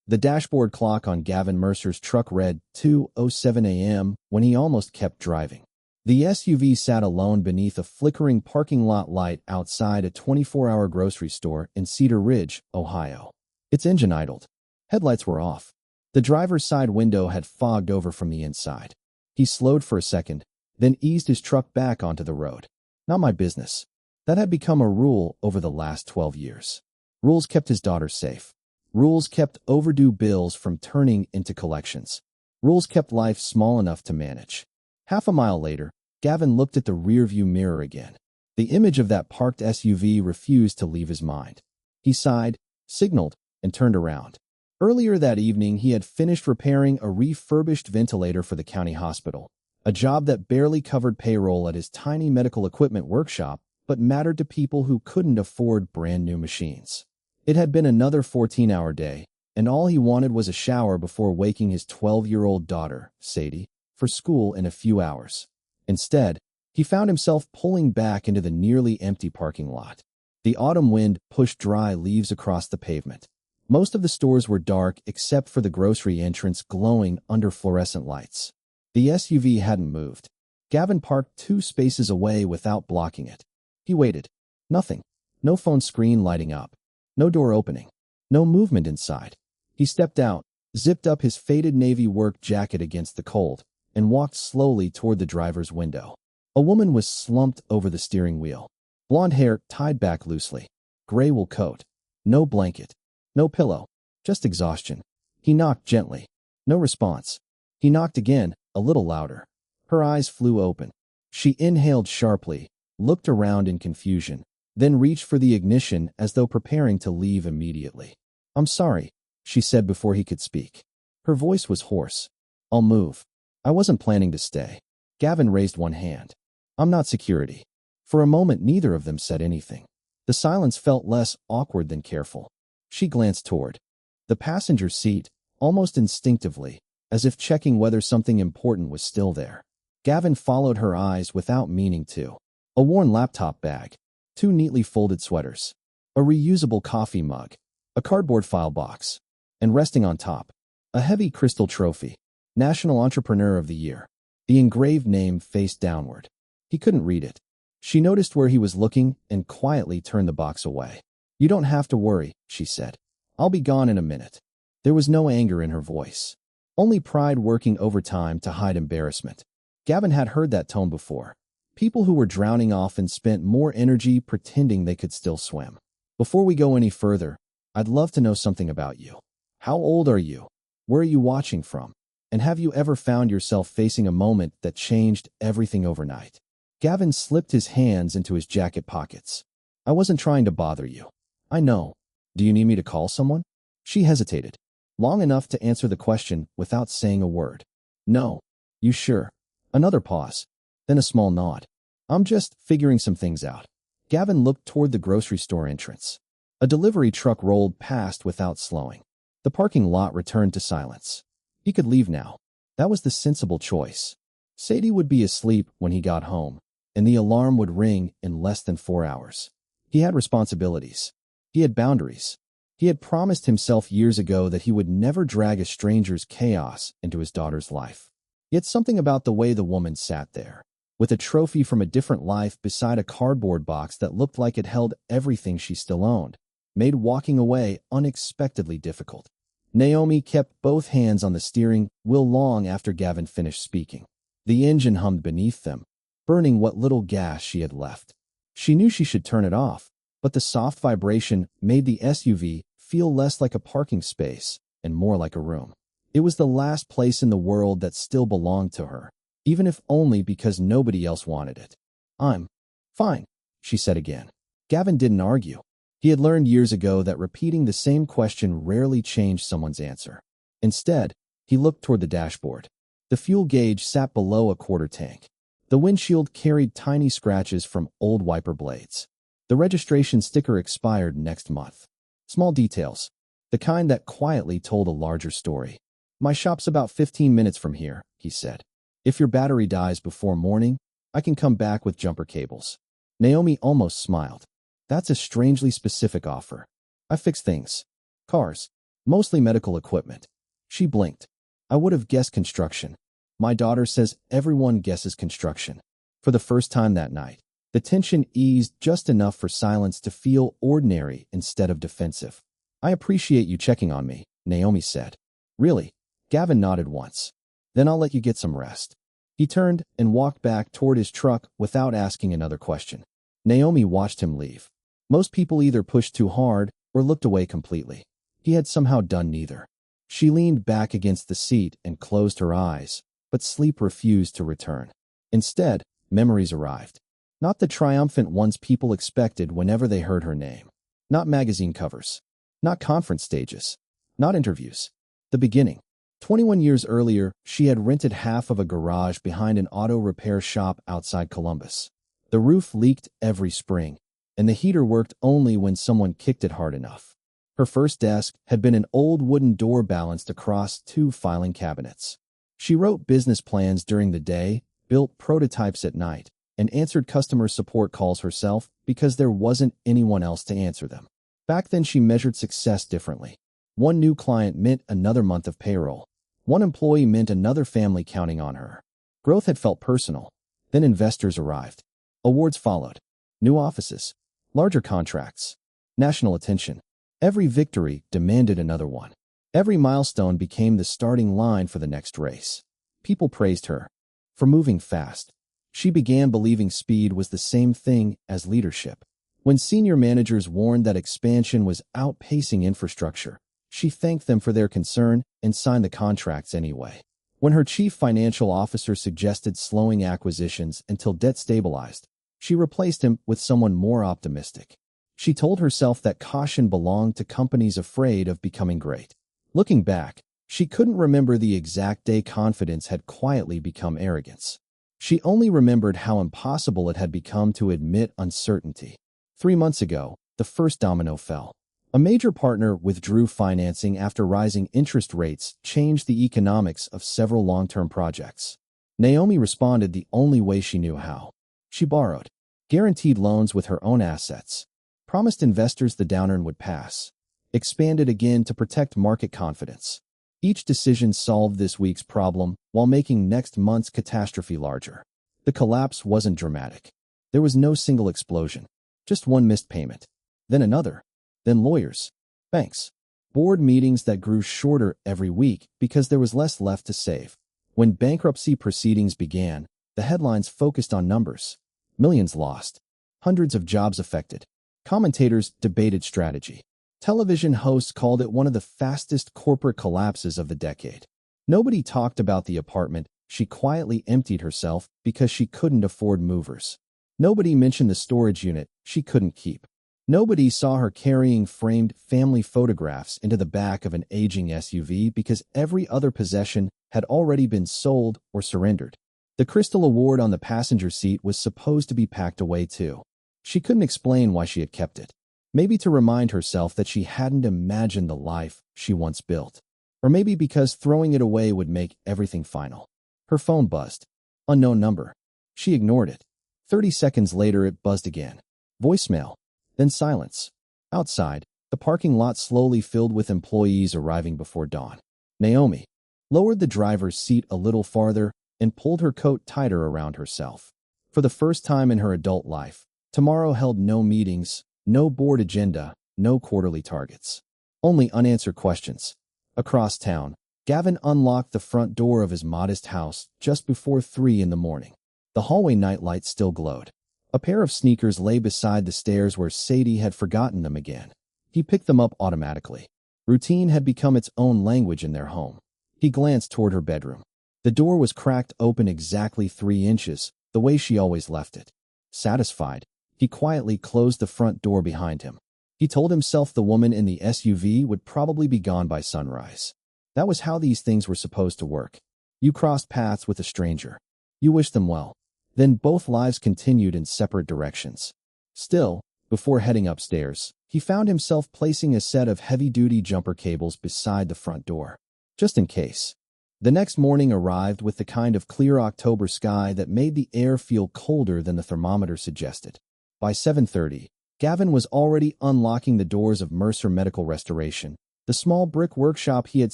The dashboard clock on Gavin Mercer's truck read 2:07 a.m. when he almost kept driving. The SUV sat alone beneath a flickering parking lot light outside a 24-hour grocery store in Cedar Ridge, Ohio. Its engine idled. Headlights were off. The driver's side window had fogged over from the inside. He slowed for a second, then eased his truck back onto the road. Not my business. That had become a rule over the last 12 years. Rules kept his daughter safe. Rules kept overdue bills from turning into collections. Rules kept life small enough to manage. Half a mile later, Gavin looked at the rearview mirror again. The image of that parked SUV refused to leave his mind. He sighed, signaled, and turned around. Earlier that evening, he had finished repairing a refurbished ventilator for the county hospital, a job that barely covered payroll at his tiny medical equipment workshop, but mattered to people who couldn't afford brand new machines. It had been another 14-hour day, and all he wanted was a shower before waking his 12-year-old daughter, Sadie, for school in a few hours. Instead, he found himself pulling back into the nearly empty parking lot. The autumn wind pushed dry leaves across the pavement. Most of the stores were dark except for the grocery entrance glowing under fluorescent lights. The SUV hadn't moved. Gavin parked 2 spaces away without blocking it. He waited. Nothing. No phone screen lighting up. No door opening. No movement inside. He stepped out, zipped up his faded navy work jacket against the cold, and walked slowly toward the driver's window. A woman was slumped over the steering wheel. Blonde hair tied back loosely. Gray wool coat. No blanket. No pillow. Just exhaustion. He knocked gently. No response. He knocked again, a little louder. Her eyes flew open. She inhaled sharply, looked around in confusion, then reached for the ignition as though preparing to leave immediately. "I'm sorry," she said before he could speak. Her voice was hoarse. "I'll move. I wasn't planning to stay." Gavin raised one hand. "I'm not security." For a moment, neither of them said anything. The silence felt less awkward than careful. She glanced toward the passenger seat, almost instinctively, as if checking whether something important was still there. Gavin followed her eyes without meaning to. A worn laptop bag, 2 neatly folded sweaters, a reusable coffee mug, a cardboard file box, and resting on top, a heavy crystal trophy, National Entrepreneur of the Year. The engraved name faced downward. He couldn't read it. She noticed where he was looking and quietly turned the box away. "You don't have to worry," she said. "I'll be gone in a minute." There was no anger in her voice. Only pride working overtime to hide embarrassment. Gavin had heard that tone before. People who were drowning often spent more energy pretending they could still swim. "Before we go any further, I'd love to know something about you. How old are you? Where are you watching from? And have you ever found yourself facing a moment that changed everything overnight?" Gavin slipped his hands into his jacket pockets. "I wasn't trying to bother you. I know. Do you need me to call someone?" She hesitated, long enough to answer the question without saying a word. "No. You sure?" Another pause, then a small nod. "I'm just figuring some things out." Gavin looked toward the grocery store entrance. A delivery truck rolled past without slowing. The parking lot returned to silence. He could leave now. That was the sensible choice. Sadie would be asleep when he got home, and the alarm would ring in less than 4 hours. He had responsibilities. He had boundaries. He had promised himself years ago that he would never drag a stranger's chaos into his daughter's life. Yet something about the way the woman sat there, with a trophy from a different life beside a cardboard box that looked like it held everything she still owned, made walking away unexpectedly difficult. Naomi kept both hands on the steering wheel long after Gavin finished speaking. The engine hummed beneath them, burning what little gas she had left. She knew she should turn it off, but the soft vibration made the SUV feel less like a parking space and more like a room. It was the last place in the world that still belonged to her, even if only because nobody else wanted it. "I'm fine," she said again. Gavin didn't argue. He had learned years ago that repeating the same question rarely changed someone's answer. Instead, he looked toward the dashboard. The fuel gauge sat below a quarter tank. The windshield carried tiny scratches from old wiper blades. The registration sticker expired next month. Small details, the kind that quietly told a larger story. "My shop's about 15 minutes from here," he said. "If your battery dies before morning, I can come back with jumper cables." Naomi almost smiled. "That's a strangely specific offer. I fix things. Cars. Mostly medical equipment. She blinked. I would have guessed construction. My daughter says everyone guesses construction. For the first time that night, the tension eased just enough for silence to feel ordinary instead of defensive. I appreciate you checking on me, Naomi said. Really? Gavin nodded once. Then I'll let you get some rest. He turned and walked back toward his truck without asking another question. Naomi watched him leave. Most people either pushed too hard or looked away completely. He had somehow done neither. She leaned back against the seat and closed her eyes, but sleep refused to return. Instead, memories arrived. Not the triumphant ones people expected whenever they heard her name. Not magazine covers. Not conference stages. Not interviews. The beginning. 21 years earlier, she had rented half of a garage behind an auto repair shop outside Columbus. The roof leaked every spring, and the heater worked only when someone kicked it hard enough. Her first desk had been an old wooden door balanced across two filing cabinets. She wrote business plans during the day, built prototypes at night, and answered customer support calls herself because there wasn't anyone else to answer them. Back then, she measured success differently. One new client meant another month of payroll. One employee meant another family counting on her. Growth had felt personal. Then investors arrived. Awards followed. New offices. Larger contracts. National attention. Every victory demanded another one. Every milestone became the starting line for the next race. People praised her for moving fast. She began believing speed was the same thing as leadership. When senior managers warned that expansion was outpacing infrastructure, she thanked them for their concern and signed the contracts anyway. When her chief financial officer suggested slowing acquisitions until debt stabilized, she replaced him with someone more optimistic. She told herself that caution belonged to companies afraid of becoming great. Looking back, she couldn't remember the exact day confidence had quietly become arrogance. She only remembered how impossible it had become to admit uncertainty. 3 months ago, the first domino fell. A major partner withdrew financing after rising interest rates changed the economics of several long-term projects. Naomi responded the only way she knew how. She borrowed, guaranteed loans with her own assets, promised investors the downturn would pass, expanded again to protect market confidence. Each decision solved this week's problem while making next month's catastrophe larger. The collapse wasn't dramatic. There was no single explosion, just one missed payment, then another. Then lawyers, banks, board meetings that grew shorter every week because there was less left to save. When bankruptcy proceedings began, the headlines focused on numbers. Millions lost. Hundreds of jobs affected. Commentators debated strategy. Television hosts called it one of the fastest corporate collapses of the decade. Nobody talked about the apartment she quietly emptied herself because she couldn't afford movers. Nobody mentioned the storage unit she couldn't keep. Nobody saw her carrying framed family photographs into the back of an aging SUV because every other possession had already been sold or surrendered. The Crystal Award on the passenger seat was supposed to be packed away too. She couldn't explain why she had kept it. Maybe to remind herself that she hadn't imagined the life she once built. Or maybe because throwing it away would make everything final. Her phone buzzed. Unknown number. She ignored it. 30 seconds later it buzzed again. Voicemail. Then silence. Outside, the parking lot slowly filled with employees arriving before dawn. Naomi lowered the driver's seat a little farther and pulled her coat tighter around herself. For the first time in her adult life, tomorrow held no meetings, no board agenda, no quarterly targets. Only unanswered questions. Across town, Gavin unlocked the front door of his modest house just before 3 in the morning. The hallway nightlight still glowed. A pair of sneakers lay beside the stairs where Sadie had forgotten them again. He picked them up automatically. Routine had become its own language in their home. He glanced toward her bedroom. The door was cracked open exactly 3 inches, the way she always left it. Satisfied, he quietly closed the front door behind him. He told himself the woman in the SUV would probably be gone by sunrise. That was how these things were supposed to work. You crossed paths with a stranger. You wished them well. Then both lives continued in separate directions. Still, before heading upstairs, he found himself placing a set of heavy-duty jumper cables beside the front door, just in case. The next morning arrived with the kind of clear October sky that made the air feel colder than the thermometer suggested. By 7:30, Gavin was already unlocking the doors of Mercer Medical Restoration, The small brick workshop he had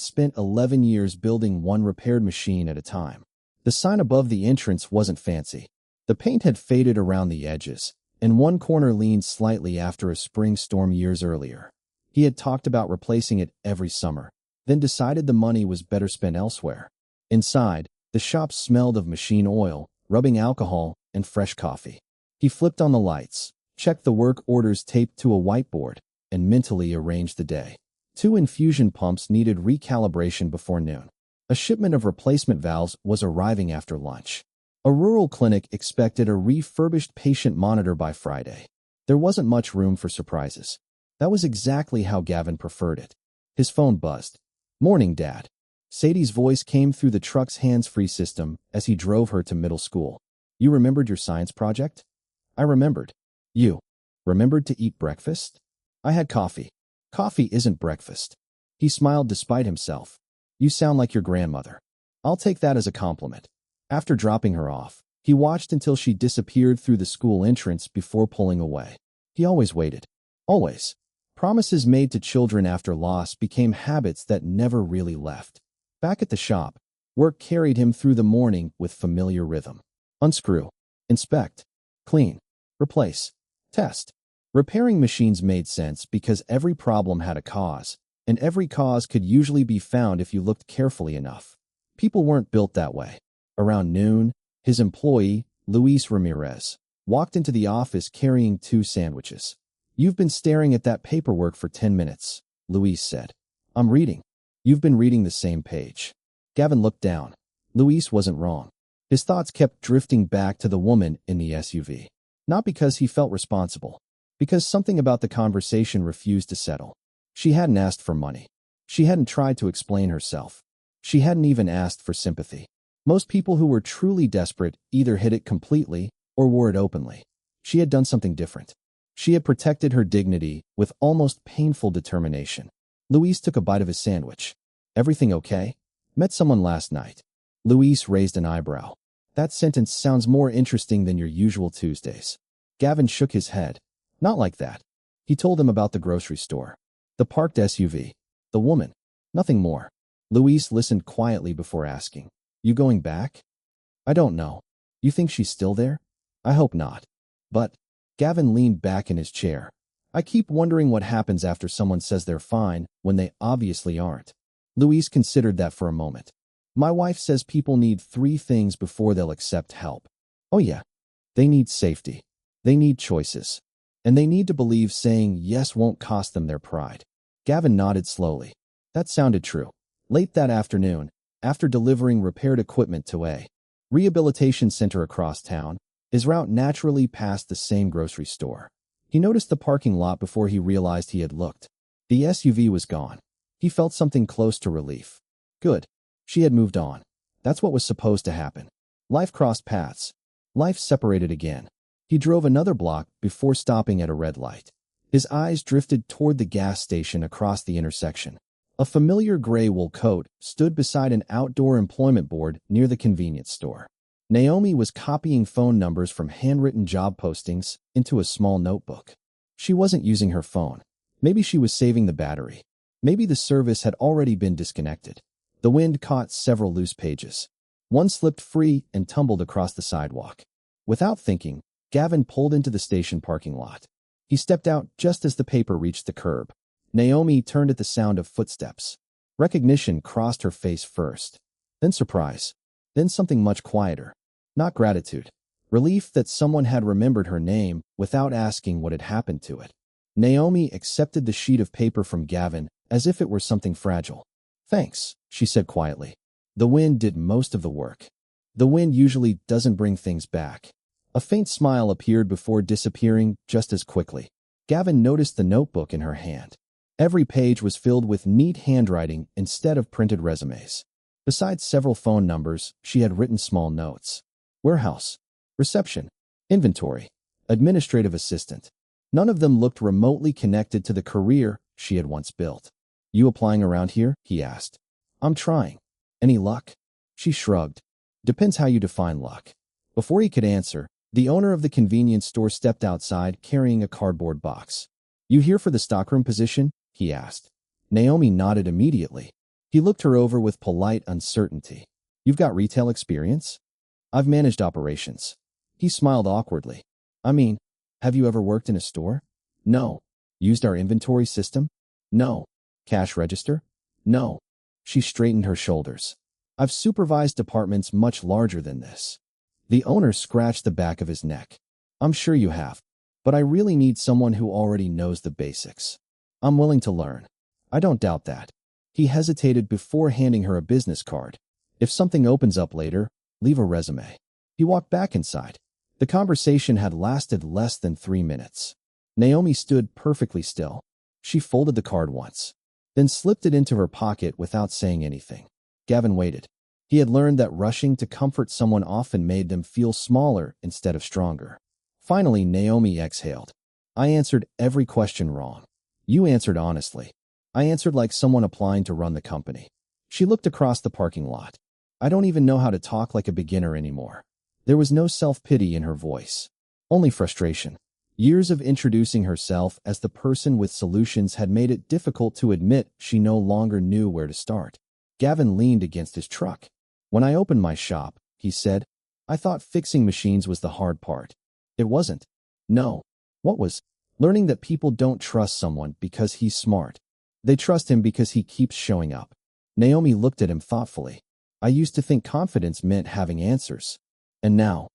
spent 11 years building one repaired machine at a time. The sign above the entrance wasn't fancy. The paint had faded around the edges, and one corner leaned slightly after a spring storm years earlier. He had talked about replacing it every summer, then decided the money was better spent elsewhere. Inside, the shop smelled of machine oil, rubbing alcohol, and fresh coffee. He flipped on the lights, checked the work orders taped to a whiteboard, and mentally arranged the day. 2 infusion pumps needed recalibration before noon. A shipment of replacement valves was arriving after lunch. A rural clinic expected a refurbished patient monitor by Friday. There wasn't much room for surprises. That was exactly how Gavin preferred it. His phone buzzed. "Morning, Dad." Sadie's voice came through the truck's hands-free system as he drove her to middle school. "You remembered your science project?" "I remembered." "You remembered to eat breakfast?" "I had coffee." "Coffee isn't breakfast." He smiled despite himself. "You sound like your grandmother." "I'll take that as a compliment." After dropping her off, he watched until she disappeared through the school entrance before pulling away. He always waited. Always. Promises made to children after loss became habits that never really left. Back at the shop, work carried him through the morning with familiar rhythm. Unscrew. Inspect. Clean. Replace. Test. Repairing machines made sense because every problem had a cause, and every cause could usually be found if you looked carefully enough. People weren't built that way. Around noon, his employee, Luis Ramirez, walked into the office carrying 2 sandwiches. "You've been staring at that paperwork for 10 minutes, Luis said. "I'm reading." "You've been reading the same page." Gavin looked down. Luis wasn't wrong. His thoughts kept drifting back to the woman in the SUV. Not because he felt responsible, because something about the conversation refused to settle. She hadn't asked for money. She hadn't tried to explain herself. She hadn't even asked for sympathy. Most people who were truly desperate either hid it completely or wore it openly. She had done something different. She had protected her dignity with almost painful determination. Luis took a bite of his sandwich. "Everything okay?" "Met someone last night." Luis raised an eyebrow. "That sentence sounds more interesting than your usual Tuesdays." Gavin shook his head. "Not like that." He told him about the grocery store, the parked SUV, the woman. Nothing more. Luis listened quietly before asking, "You going back?" "I don't know." "You think she's still there?" "I hope not." "But..." Gavin leaned back in his chair. "I keep wondering what happens after someone says they're fine when they obviously aren't." Luis considered that for a moment. "My wife says people need 3 things before they'll accept help." "Oh yeah. They need safety. They need choices. And they need to believe saying yes won't cost them their pride." Gavin nodded slowly. That sounded true. Late that afternoon, after delivering repaired equipment to a rehabilitation center across town, his route naturally passed the same grocery store. He noticed the parking lot before he realized he had looked. The SUV was gone. He felt something close to relief. Good. She had moved on. That's what was supposed to happen. Life crossed paths. Life separated again. He drove another block before stopping at a red light. His eyes drifted toward the gas station across the intersection. A familiar gray wool coat stood beside an outdoor employment board near the convenience store. Naomi was copying phone numbers from handwritten job postings into a small notebook. She wasn't using her phone. Maybe she was saving the battery. Maybe the service had already been disconnected. The wind caught several loose pages. One slipped free and tumbled across the sidewalk. Without thinking, Gavin pulled into the station parking lot. He stepped out just as the paper reached the curb. Naomi turned at the sound of footsteps. Recognition crossed her face first. Then surprise. Then something much quieter. Not gratitude. Relief that someone had remembered her name without asking what had happened to it. Naomi accepted the sheet of paper from Gavin as if it were something fragile. "Thanks," she said quietly. The wind did most of the work. The wind usually doesn't bring things back. A faint smile appeared before disappearing just as quickly. Gavin noticed the notebook in her hand. Every page was filled with neat handwriting instead of printed resumes. Besides several phone numbers, she had written small notes. Warehouse. Reception. Inventory. Administrative assistant. None of them looked remotely connected to the career she had once built. "You applying around here?" he asked. "I'm trying." "Any luck?" She shrugged. "Depends how you define luck." Before he could answer, the owner of the convenience store stepped outside carrying a cardboard box. "You here for the stockroom position?" he asked. Naomi nodded immediately. He looked her over with polite uncertainty. You've got retail experience? I've managed operations. He smiled awkwardly. I mean, have you ever worked in a store? No. Used our inventory system? No. Cash register? No. She straightened her shoulders. I've supervised departments much larger than this. The owner scratched the back of his neck. I'm sure you have, but I really need someone who already knows the basics. I'm willing to learn. I don't doubt that. He hesitated before handing her a business card. If something opens up later, leave a resume. He walked back inside. The conversation had lasted less than 3 minutes. Naomi stood perfectly still. She folded the card once, then slipped it into her pocket without saying anything. Gavin waited. He had learned that rushing to comfort someone often made them feel smaller instead of stronger. Finally, Naomi exhaled. I answered every question wrong. You answered honestly. I answered like someone applying to run the company. She looked across the parking lot. I don't even know how to talk like a beginner anymore. There was no self-pity in her voice, only frustration. Years of introducing herself as the person with solutions had made it difficult to admit she no longer knew where to start. Gavin leaned against his truck. When I opened my shop, he said, I thought fixing machines was the hard part. It wasn't. No. What was? Learning that people don't trust someone because he's smart. They trust him because he keeps showing up. Naomi looked at him thoughtfully. I used to think confidence meant having answers. And now,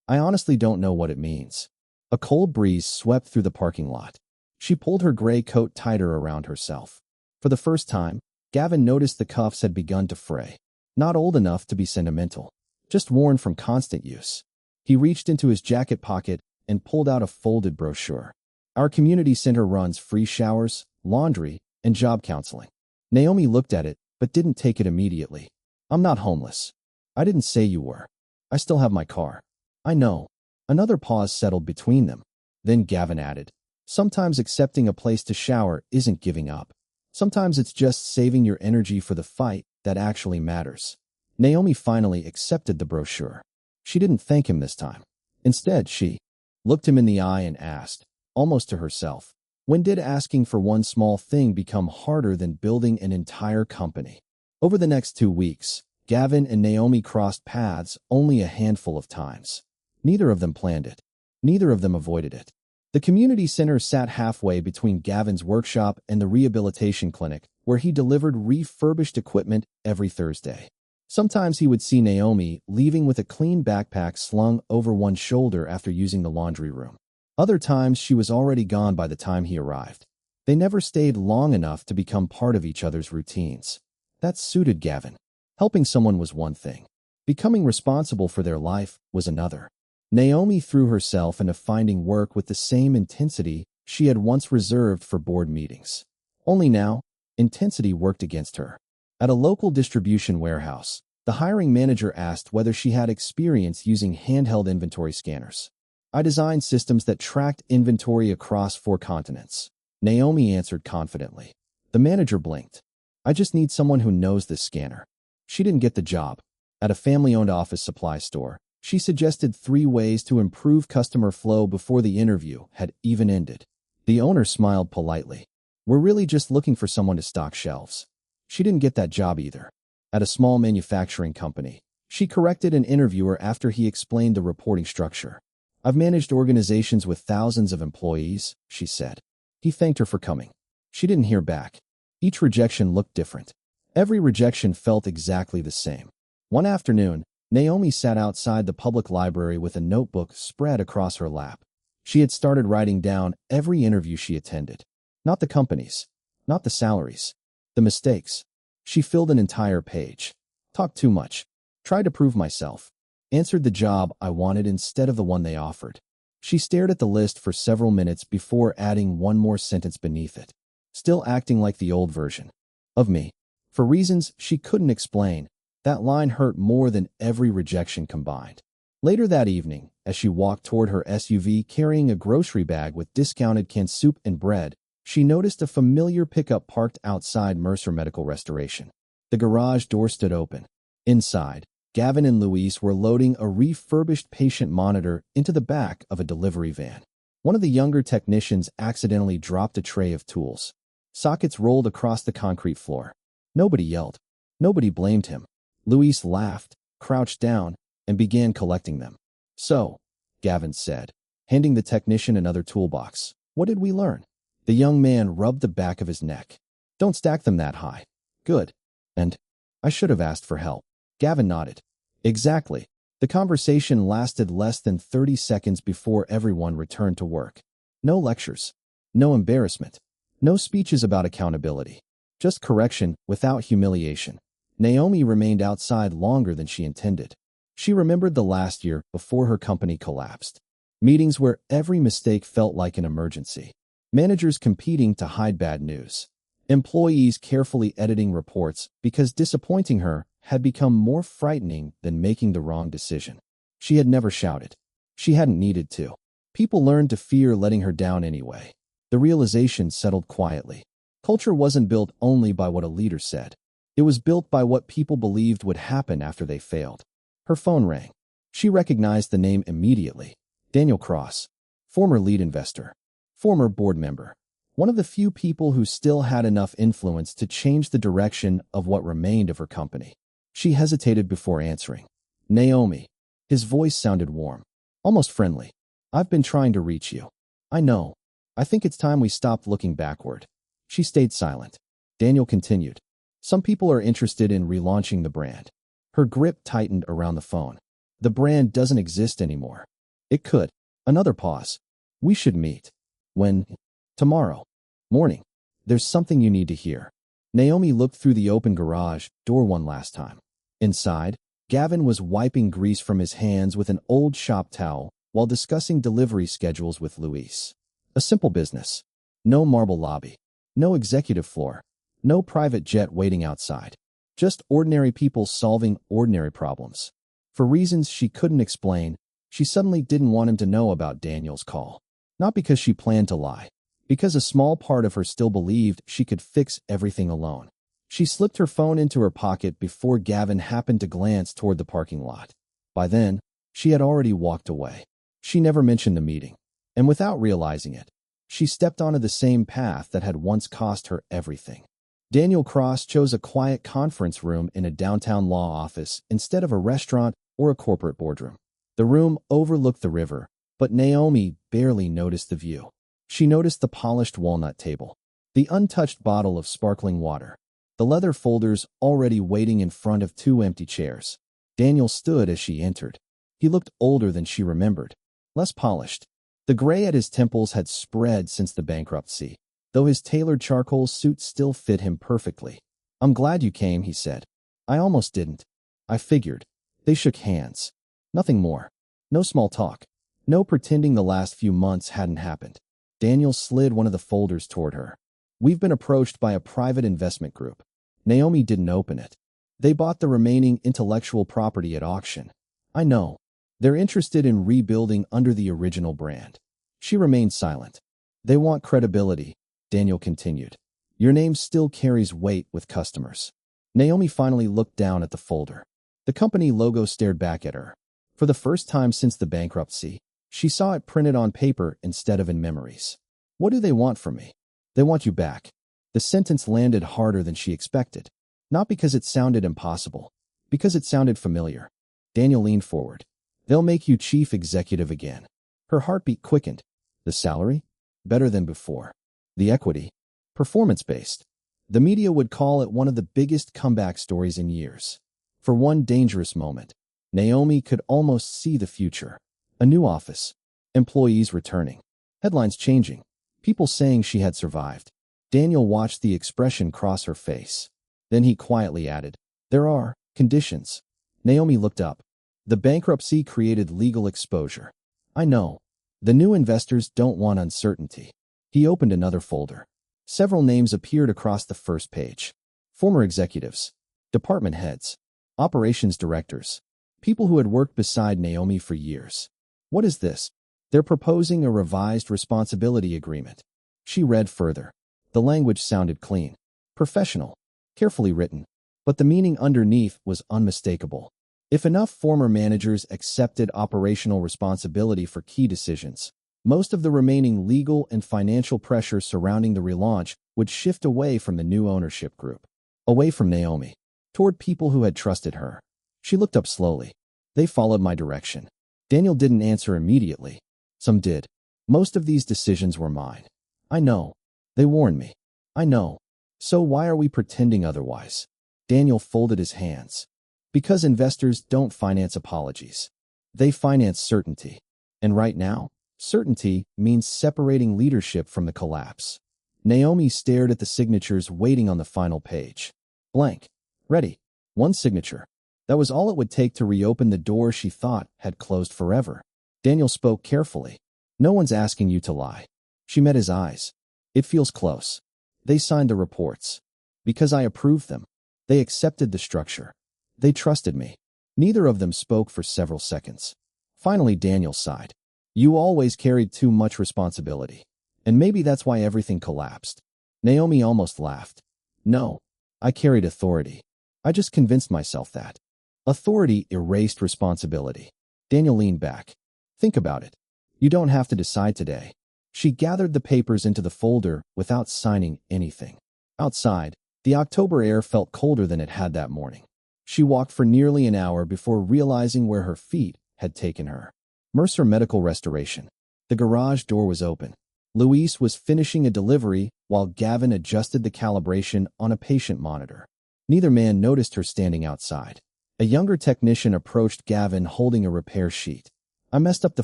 I honestly don't know what it means. A cold breeze swept through the parking lot. She pulled her gray coat tighter around herself. For the first time, Gavin noticed the cuffs had begun to fray. Not old enough to be sentimental, just worn from constant use. He reached into his jacket pocket and pulled out a folded brochure. Our community center runs free showers, laundry, and job counseling. Naomi looked at it, but didn't take it immediately. I'm not homeless. I didn't say you were. I still have my car. I know. Another pause settled between them. Then Gavin added, sometimes accepting a place to shower isn't giving up. Sometimes it's just saving your energy for the fight that actually matters. Naomi finally accepted the brochure. She didn't thank him this time. Instead, she looked him in the eye and asked, almost to herself, when did asking for one small thing become harder than building an entire company? Over the next 2 weeks, Gavin and Naomi crossed paths only a handful of times. Neither of them planned it. Neither of them avoided it. The community center sat halfway between Gavin's workshop and the rehabilitation clinic, where he delivered refurbished equipment every Thursday. Sometimes he would see Naomi leaving with a clean backpack slung over one shoulder after using the laundry room. Other times she was already gone by the time he arrived. They never stayed long enough to become part of each other's routines. That suited Gavin. Helping someone was one thing. Becoming responsible for their life was another. Naomi threw herself into finding work with the same intensity she had once reserved for board meetings. Only now, intensity worked against her. At a local distribution warehouse, the hiring manager asked whether she had experience using handheld inventory scanners. I designed systems that tracked inventory across 4 continents. Naomi answered confidently. The manager blinked. I just need someone who knows this scanner. She didn't get the job. At a family-owned office supply store, she suggested 3 ways to improve customer flow before the interview had even ended. The owner smiled politely. We're really just looking for someone to stock shelves. She didn't get that job either. At a small manufacturing company, she corrected an interviewer after he explained the reporting structure. I've managed organizations with thousands of employees, she said. He thanked her for coming. She didn't hear back. Each rejection looked different. Every rejection felt exactly the same. One afternoon, Naomi sat outside the public library with a notebook spread across her lap. She had started writing down every interview she attended. Not the companies, not the salaries, the mistakes. She filled an entire page. Talked too much. Tried to prove myself. Answered the job I wanted instead of the one they offered. She stared at the list for several minutes before adding one more sentence beneath it. Still acting like the old version of me. For reasons she couldn't explain, that line hurt more than every rejection combined. Later that evening, as she walked toward her SUV carrying a grocery bag with discounted canned soup and bread, she noticed a familiar pickup parked outside Mercer Medical Restoration. The garage door stood open. Inside, Gavin and Louise were loading a refurbished patient monitor into the back of a delivery van. One of the younger technicians accidentally dropped a tray of tools. Sockets rolled across the concrete floor. Nobody yelled. Nobody blamed him. Luis laughed, crouched down, and began collecting them. "So," Gavin said, handing the technician another toolbox, "what did we learn?" The young man rubbed the back of his neck. "Don't stack them that high." "Good. And I should have asked for help." Gavin nodded. "Exactly." The conversation lasted less than 30 seconds before everyone returned to work. No lectures. No embarrassment. No speeches about accountability. Just correction without humiliation. Naomi remained outside longer than she intended. She remembered the last year before her company collapsed. Meetings where every mistake felt like an emergency. Managers competing to hide bad news. Employees carefully editing reports because disappointing her had become more frightening than making the wrong decision. She had never shouted. She hadn't needed to. People learned to fear letting her down anyway. The realization settled quietly. Culture wasn't built only by what a leader said. It was built by what people believed would happen after they failed. Her phone rang. She recognized the name immediately. Daniel Cross, former lead investor, former board member, one of the few people who still had enough influence to change the direction of what remained of her company. She hesitated before answering. "Naomi." His voice sounded warm, almost friendly. "I've been trying to reach you. I know. I think it's time we stopped looking backward." She stayed silent. Daniel continued. "Some people are interested in relaunching the brand." Her grip tightened around the phone. "The brand doesn't exist anymore." "It could." Another pause. "We should meet." "When?" "Tomorrow morning. There's something you need to hear." Naomi looked through the open garage door one last time. Inside, Gavin was wiping grease from his hands with an old shop towel while discussing delivery schedules with Luis. A simple business. No marble lobby. No executive floor. No private jet waiting outside. Just ordinary people solving ordinary problems. For reasons she couldn't explain, she suddenly didn't want him to know about Daniel's call. Not because she planned to lie. Because a small part of her still believed she could fix everything alone. She slipped her phone into her pocket before Gavin happened to glance toward the parking lot. By then, she had already walked away. She never mentioned the meeting. And without realizing it, she stepped onto the same path that had once cost her everything. Daniel Cross chose a quiet conference room in a downtown law office instead of a restaurant or a corporate boardroom. The room overlooked the river, but Naomi barely noticed the view. She noticed the polished walnut table, the untouched bottle of sparkling water, the leather folders already waiting in front of two empty chairs. Daniel stood as she entered. He looked older than she remembered, less polished. The gray at his temples had spread since the bankruptcy, though his tailored charcoal suit still fit him perfectly. "I'm glad you came," he said. "I almost didn't. I figured." They shook hands. Nothing more. No small talk. No pretending the last few months hadn't happened. Daniel slid one of the folders toward her. "We've been approached by a private investment group." Naomi didn't open it. "They bought the remaining intellectual property at auction." "I know. They're interested in rebuilding under the original brand." She remained silent. "They want credibility," Daniel continued. "Your name still carries weight with customers." Naomi finally looked down at the folder. The company logo stared back at her. For the first time since the bankruptcy, she saw it printed on paper instead of in memories. "What do they want from me?" "They want you back." The sentence landed harder than she expected. Not because it sounded impossible, because it sounded familiar. Daniel leaned forward. "They'll make you chief executive again." Her heartbeat quickened. "The salary? Better than before. The equity? Performance-based." The media would call it one of the biggest comeback stories in years. For one dangerous moment, Naomi could almost see the future. A new office. Employees returning. Headlines changing. People saying she had survived. Daniel watched the expression cross her face. Then he quietly added, "There are conditions." Naomi looked up. "The bankruptcy created legal exposure." "I know. The new investors don't want uncertainty." He opened another folder. Several names appeared across the first page. Former executives, department heads, operations directors, people who had worked beside Naomi for years. "What is this?" "They're proposing a revised responsibility agreement." She read further. The language sounded clean, professional, carefully written, but the meaning underneath was unmistakable. If enough former managers accepted operational responsibility for key decisions, Most of the remaining legal and financial pressure surrounding the relaunch would shift away from the new ownership group, away from Naomi, toward people who had trusted her. She looked up slowly. They followed my direction. Daniel didn't answer immediately. Some did. Most of these decisions were mine. I know. They warned me. I know. So why are we pretending otherwise? Daniel folded his hands. Because investors don't finance apologies. They finance certainty. And right now, certainty means separating leadership from the collapse. Naomi stared at the signatures waiting on the final page. Blank. Ready. One signature. That was all it would take to reopen the door she thought had closed forever. Daniel spoke carefully. No one's asking you to lie. She met his eyes. It feels close. They signed the reports. Because I approved them. They accepted the structure. They trusted me. Neither of them spoke for several seconds. Finally, Daniel sighed. You always carried too much responsibility. And maybe that's why everything collapsed. Naomi almost laughed. No. I carried authority. I just convinced myself that. Authority erased responsibility. Daniel leaned back. Think about it. You don't have to decide today. She gathered the papers into the folder without signing anything. Outside, the October air felt colder than it had that morning. She walked for nearly an hour before realizing where her feet had taken her. Mercer Medical Restoration. The garage door was open. Luis was finishing a delivery while Gavin adjusted the calibration on a patient monitor. Neither man noticed her standing outside. A younger technician approached Gavin holding a repair sheet. I messed up the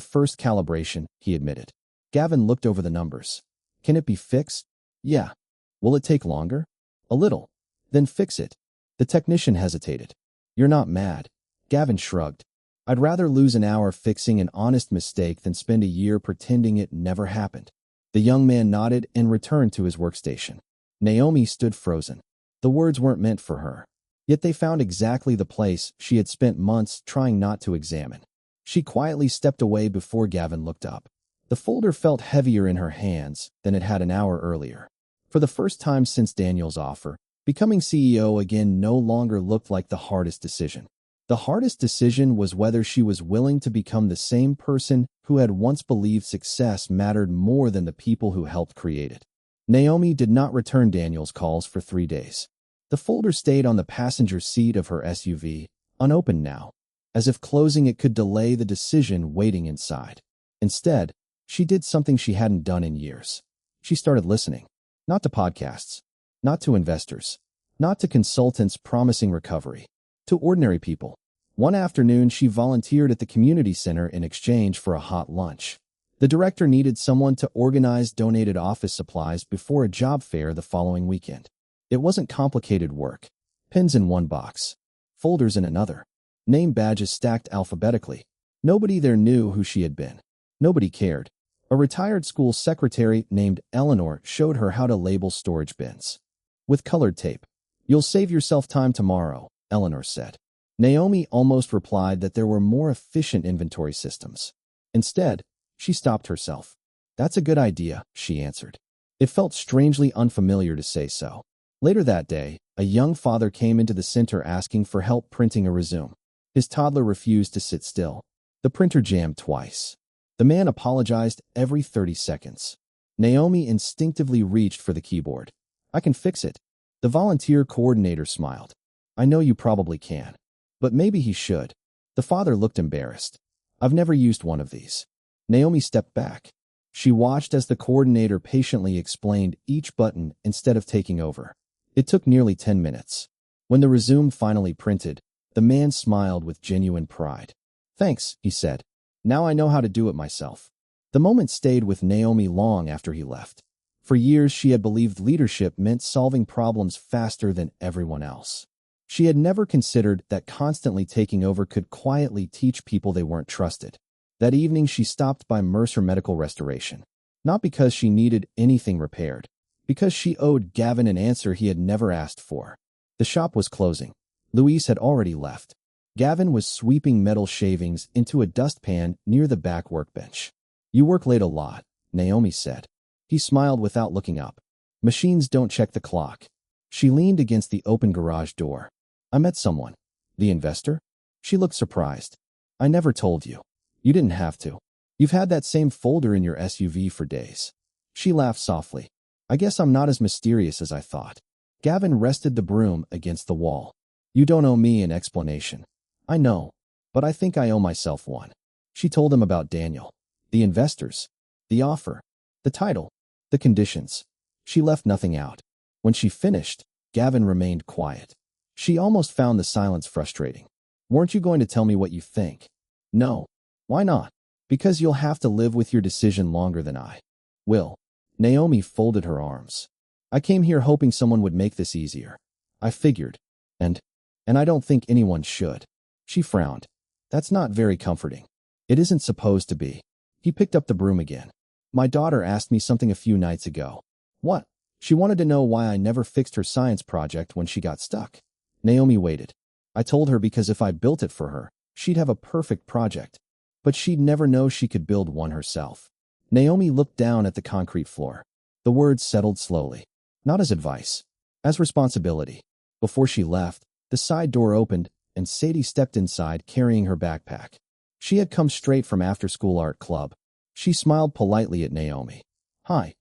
first calibration, he admitted. Gavin looked over the numbers. Can it be fixed? Yeah. Will it take longer? A little. Then fix it. The technician hesitated. You're not mad. Gavin shrugged. I'd rather lose an hour fixing an honest mistake than spend a year pretending it never happened. The young man nodded and returned to his workstation. Naomi stood frozen. The words weren't meant for her. Yet they found exactly the place she had spent months trying not to examine. She quietly stepped away before Gavin looked up. The folder felt heavier in her hands than it had an hour earlier. For the first time since Daniel's offer, becoming CEO again no longer looked like the hardest decision. The hardest decision was whether she was willing to become the same person who had once believed success mattered more than the people who helped create it. Naomi did not return Daniel's calls for 3 days. The folder stayed on the passenger seat of her SUV, unopened now, as if closing it could delay the decision waiting inside. Instead, she did something she hadn't done in years. She started listening. Not to podcasts. Not to investors. Not to consultants promising recovery. To ordinary people. One afternoon, she volunteered at the community center in exchange for a hot lunch. The director needed someone to organize donated office supplies before a job fair the following weekend. It wasn't complicated work. Pins in one box. Folders in another. Name badges stacked alphabetically. Nobody there knew who she had been. Nobody cared. A retired school secretary named Eleanor showed her how to label storage bins. With colored tape. You'll save yourself time tomorrow, Eleanor said. Naomi almost replied that there were more efficient inventory systems. Instead, she stopped herself. That's a good idea, she answered. It felt strangely unfamiliar to say so. Later that day, a young father came into the center asking for help printing a resume. His toddler refused to sit still. The printer jammed twice. The man apologized every 30 seconds. Naomi instinctively reached for the keyboard. I can fix it. The volunteer coordinator smiled. I know you probably can. But maybe he should. The father looked embarrassed. I've never used one of these. Naomi stepped back. She watched as the coordinator patiently explained each button instead of taking over. It took nearly 10 minutes. When the resume finally printed, the man smiled with genuine pride. Thanks, he said. Now I know how to do it myself. The moment stayed with Naomi long after he left. For years, she had believed leadership meant solving problems faster than everyone else. She had never considered that constantly taking over could quietly teach people they weren't trusted. That evening, she stopped by Mercer Medical Restoration. Not because she needed anything repaired. Because she owed Gavin an answer he had never asked for. The shop was closing. Luis had already left. Gavin was sweeping metal shavings into a dustpan near the back workbench. You work late a lot, Naomi said. He smiled without looking up. Machines don't check the clock. She leaned against the open garage door. I met someone. The investor? She looked surprised. I never told you. You didn't have to. You've had that same folder in your SUV for days. She laughed softly. I guess I'm not as mysterious as I thought. Gavin rested the broom against the wall. You don't owe me an explanation. I know, but I think I owe myself one. She told him about Daniel, the investors, the offer, the title, the conditions. She left nothing out. When she finished, Gavin remained quiet. She almost found the silence frustrating. Weren't you going to tell me what you think? No. Why not? Because you'll have to live with your decision longer than I will. Naomi folded her arms. I came here hoping someone would make this easier. I figured. And I don't think anyone should. She frowned. That's not very comforting. It isn't supposed to be. He picked up the broom again. My daughter asked me something a few nights ago. What? She wanted to know why I never fixed her science project when she got stuck. Naomi waited. I told her because if I built it for her, she'd have a perfect project. But she'd never know she could build one herself. Naomi looked down at the concrete floor. The words settled slowly. Not as advice. As responsibility. Before she left, the side door opened, and Sadie stepped inside carrying her backpack. She had come straight from after-school art club. She smiled politely at Naomi. Hi.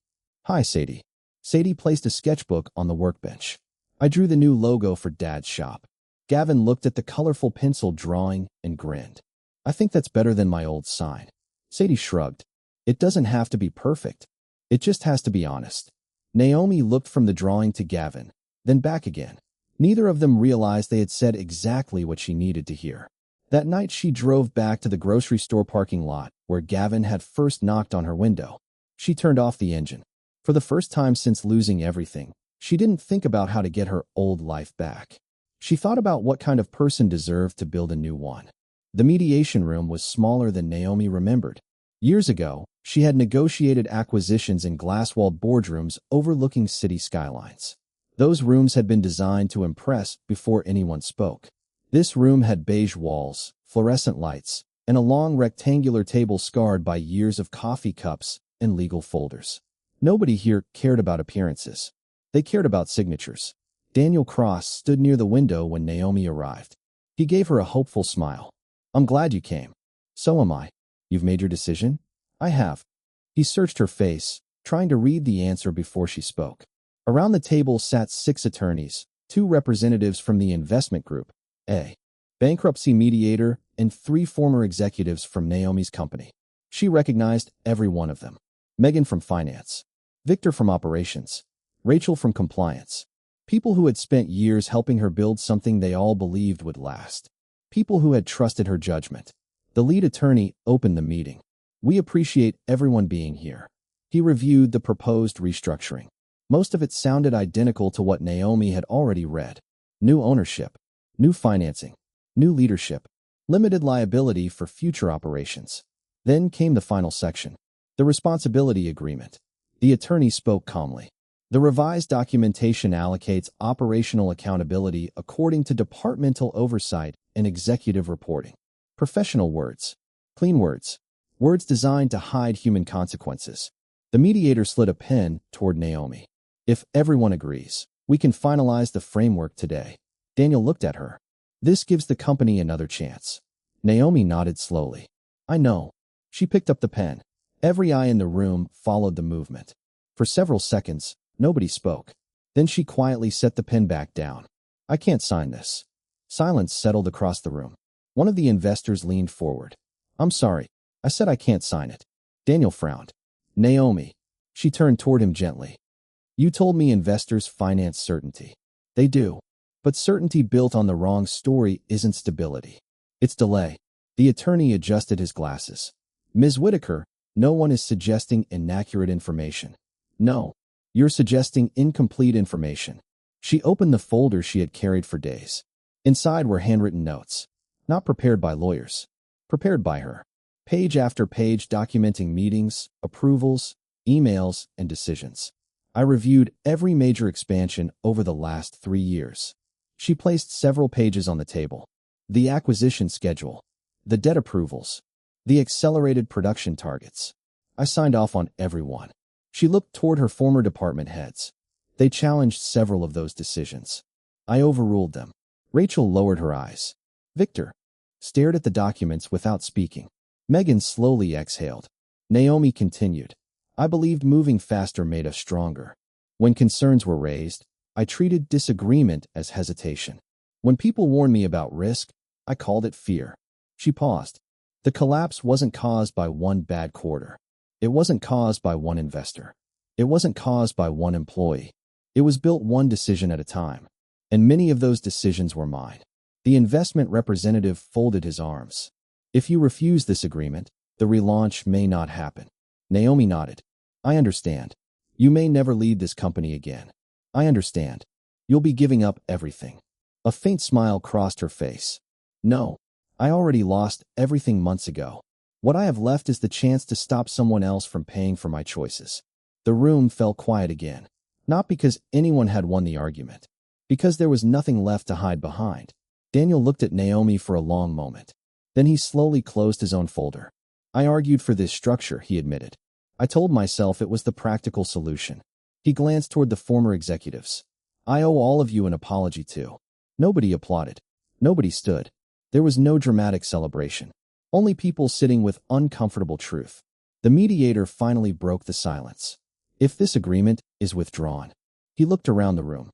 Hi, Sadie. Sadie placed a sketchbook on the workbench. I drew the new logo for Dad's shop. Gavin looked at the colorful pencil drawing and grinned. I think that's better than my old sign. Sadie shrugged. It doesn't have to be perfect. It just has to be honest. Naomi looked from the drawing to Gavin, then back again. Neither of them realized they had said exactly what she needed to hear. That night she drove back to the grocery store parking lot where Gavin had first knocked on her window. She turned off the engine. For the first time since losing everything, she didn't think about how to get her old life back. She thought about what kind of person deserved to build a new one. The mediation room was smaller than Naomi remembered. Years ago, she had negotiated acquisitions in glass-walled boardrooms overlooking city skylines. Those rooms had been designed to impress before anyone spoke. This room had beige walls, fluorescent lights, and a long rectangular table scarred by years of coffee cups and legal folders. Nobody here cared about appearances. They cared about signatures. Daniel Cross stood near the window when Naomi arrived. He gave her a hopeful smile. I'm glad you came. So am I. You've made your decision? I have. He searched her face, trying to read the answer before she spoke. Around the table sat 6 attorneys, 2 representatives from the investment group, a bankruptcy mediator, and 3 former executives from Naomi's company. She recognized every one of them. Megan from finance, Victor from operations, Rachel from compliance. People who had spent years helping her build something they all believed would last. People who had trusted her judgment. The lead attorney opened the meeting. We appreciate everyone being here. He reviewed the proposed restructuring. Most of it sounded identical to what Naomi had already read. New ownership, new financing, new leadership, limited liability for future operations. Then came the final section. The responsibility agreement. The attorney spoke calmly. The revised documentation allocates operational accountability according to departmental oversight and executive reporting. Professional words. Clean words. Words designed to hide human consequences. The mediator slid a pen toward Naomi. If everyone agrees, we can finalize the framework today. Daniel looked at her. This gives the company another chance. Naomi nodded slowly. I know. She picked up the pen. Every eye in the room followed the movement. For several seconds, nobody spoke. Then she quietly set the pen back down. I can't sign this. Silence settled across the room. One of the investors leaned forward. I'm sorry. I said I can't sign it. Daniel frowned. Naomi. She turned toward him gently. You told me investors finance certainty. They do. But certainty built on the wrong story isn't stability. It's delay. The attorney adjusted his glasses. Ms. Whitaker, no one is suggesting inaccurate information. No. You're suggesting incomplete information. She opened the folder she had carried for days. Inside were handwritten notes. Not prepared by lawyers. Prepared by her. Page after page documenting meetings, approvals, emails, and decisions. I reviewed every major expansion over the last 3 years. She placed several pages on the table. The acquisition schedule. The debt approvals. The accelerated production targets. I signed off on every one. She looked toward her former department heads. They challenged several of those decisions. I overruled them. Rachel lowered her eyes. Victor stared at the documents without speaking. Megan slowly exhaled. Naomi continued. I believed moving faster made us stronger. When concerns were raised, I treated disagreement as hesitation. When people warned me about risk, I called it fear. She paused. The collapse wasn't caused by one bad quarter. It wasn't caused by one investor. It wasn't caused by one employee. It was built one decision at a time. And many of those decisions were mine. The investment representative folded his arms. If you refuse this agreement, the relaunch may not happen. Naomi nodded. I understand. You may never lead this company again. I understand. You'll be giving up everything. A faint smile crossed her face. No. I already lost everything months ago. What I have left is the chance to stop someone else from paying for my choices. The room fell quiet again. Not because anyone had won the argument. Because there was nothing left to hide behind. Daniel looked at Naomi for a long moment. Then he slowly closed his own folder. I argued for this structure, he admitted. I told myself it was the practical solution. He glanced toward the former executives. I owe all of you an apology too. Nobody applauded. Nobody stood. There was no dramatic celebration. Only people sitting with uncomfortable truth. The mediator finally broke the silence. If this agreement is withdrawn. He looked around the room.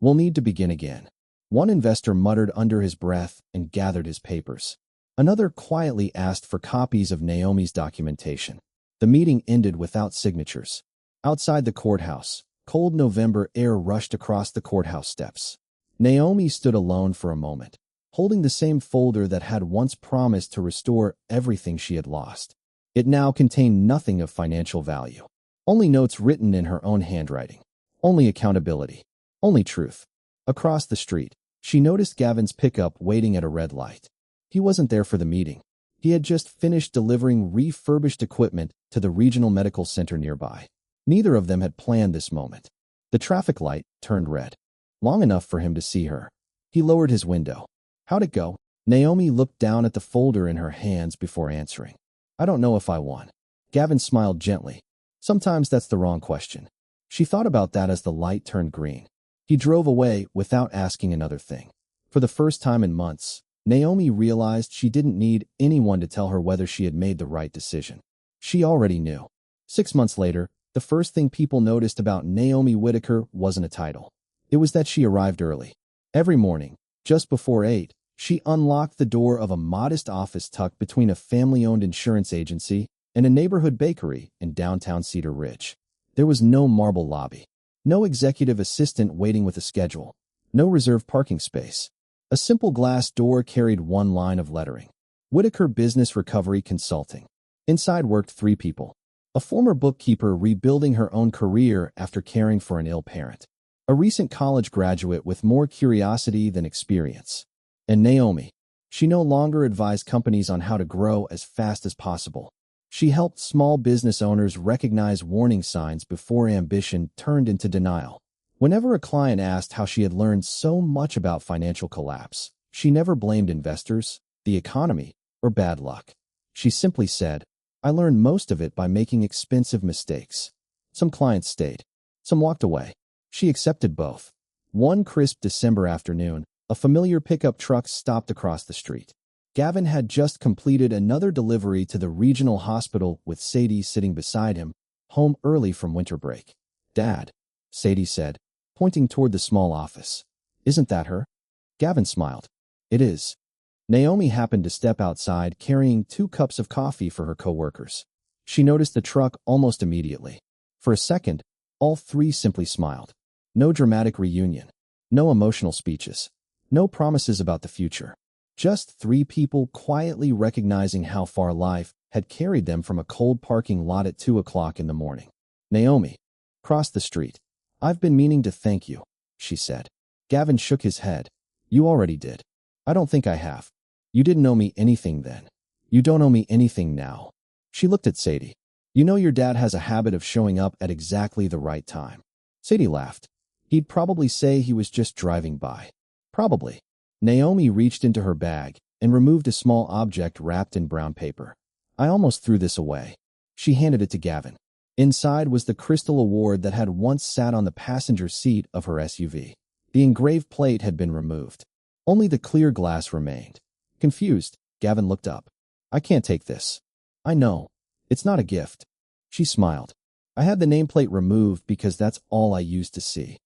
We'll need to begin again. One investor muttered under his breath and gathered his papers. Another quietly asked for copies of Naomi's documentation. The meeting ended without signatures. Outside the courthouse, cold November air rushed across the courthouse steps. Naomi stood alone for a moment, holding the same folder that had once promised to restore everything she had lost. It now contained nothing of financial value. Only notes written in her own handwriting. Only accountability. Only truth. Across the street, she noticed Gavin's pickup waiting at a red light. He wasn't there for the meeting. He had just finished delivering refurbished equipment to the regional medical center nearby. Neither of them had planned this moment. The traffic light turned red. Long enough for him to see her. He lowered his window. How'd it go? Naomi looked down at the folder in her hands before answering. I don't know if I won. Gavin smiled gently. Sometimes that's the wrong question. She thought about that as the light turned green. He drove away without asking another thing. For the first time in months, Naomi realized she didn't need anyone to tell her whether she had made the right decision. She already knew. 6 months later, the first thing people noticed about Naomi Whitaker wasn't a title. It was that she arrived early. Every morning, just before 8, she unlocked the door of a modest office tucked between a family-owned insurance agency and a neighborhood bakery in downtown Cedar Ridge. There was no marble lobby. No executive assistant waiting with a schedule. No reserved parking space. A simple glass door carried one line of lettering. Whitaker Business Recovery Consulting. Inside worked 3 people. A former bookkeeper rebuilding her own career after caring for an ill parent. A recent college graduate with more curiosity than experience. And Naomi. She no longer advised companies on how to grow as fast as possible. She helped small business owners recognize warning signs before ambition turned into denial. Whenever a client asked how she had learned so much about financial collapse, she never blamed investors, the economy, or bad luck. She simply said, I learned most of it by making expensive mistakes. Some clients stayed. Some walked away. She accepted both. One crisp December afternoon, a familiar pickup truck stopped across the street. Gavin had just completed another delivery to the regional hospital with Sadie sitting beside him, home early from winter break. Dad, Sadie said, pointing toward the small office. Isn't that her? Gavin smiled. It is. Naomi happened to step outside carrying 2 cups of coffee for her co-workers. She noticed the truck almost immediately. For a second, all 3 simply smiled. No dramatic reunion. No emotional speeches. No promises about the future. Just 3 people quietly recognizing how far life had carried them from a cold parking lot at 2 o'clock in the morning. Naomi crossed the street. I've been meaning to thank you, she said. Gavin shook his head. You already did. I don't think I have. You didn't owe me anything then. You don't owe me anything now. She looked at Sadie. You know your dad has a habit of showing up at exactly the right time. Sadie laughed. He'd probably say he was just driving by. Probably. Naomi reached into her bag and removed a small object wrapped in brown paper. I almost threw this away. She handed it to Gavin. Inside was the crystal award that had once sat on the passenger seat of her SUV. The engraved plate had been removed. Only the clear glass remained. Confused, Gavin looked up. I can't take this. I know. It's not a gift. She smiled. I had the nameplate removed because that's all I used to see.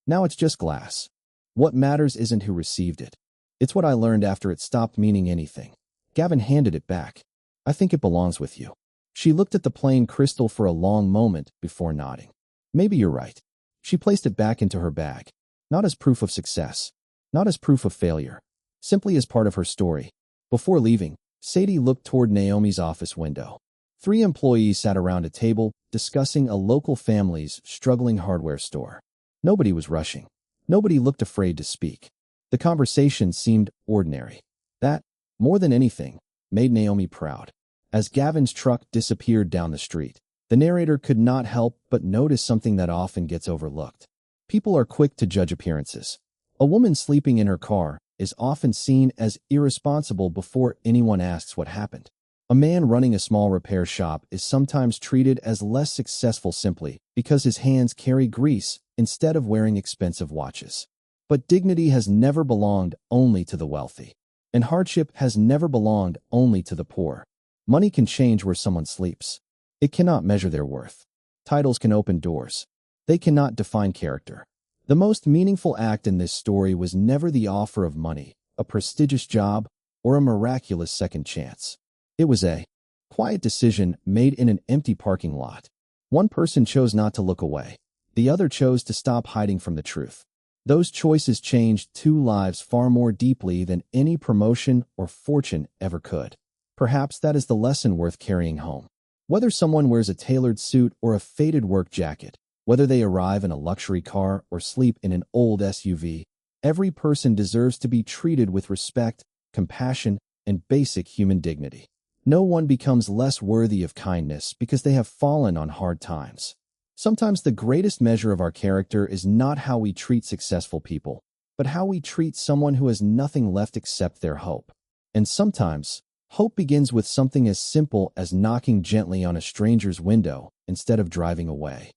Now it's just glass. What matters isn't who received it. It's what I learned after it stopped meaning anything. Gavin handed it back. I think it belongs with you. She looked at the plain crystal for a long moment before nodding. Maybe you're right. She placed it back into her bag. Not as proof of success. Not as proof of failure. Simply as part of her story. Before leaving, Sadie looked toward Naomi's office window. 3 employees sat around a table, discussing a local family's struggling hardware store. Nobody was rushing. Nobody looked afraid to speak. The conversation seemed ordinary. That, more than anything, made Naomi proud. As Gavin's truck disappeared down the street, the narrator could not help but notice something that often gets overlooked. People are quick to judge appearances. A woman sleeping in her car is often seen as irresponsible before anyone asks what happened. A man running a small repair shop is sometimes treated as less successful simply because his hands carry grease instead of wearing expensive watches. But dignity has never belonged only to the wealthy, and hardship has never belonged only to the poor. Money can change where someone sleeps. It cannot measure their worth. Titles can open doors. They cannot define character. The most meaningful act in this story was never the offer of money, a prestigious job, or a miraculous second chance. It was a quiet decision made in an empty parking lot. One person chose not to look away. The other chose to stop hiding from the truth. Those choices changed 2 lives far more deeply than any promotion or fortune ever could. Perhaps that is the lesson worth carrying home. Whether someone wears a tailored suit or a faded work jacket, whether they arrive in a luxury car or sleep in an old SUV, every person deserves to be treated with respect, compassion, and basic human dignity. No one becomes less worthy of kindness because they have fallen on hard times. Sometimes the greatest measure of our character is not how we treat successful people, but how we treat someone who has nothing left except their hope. And sometimes, hope begins with something as simple as knocking gently on a stranger's window instead of driving away.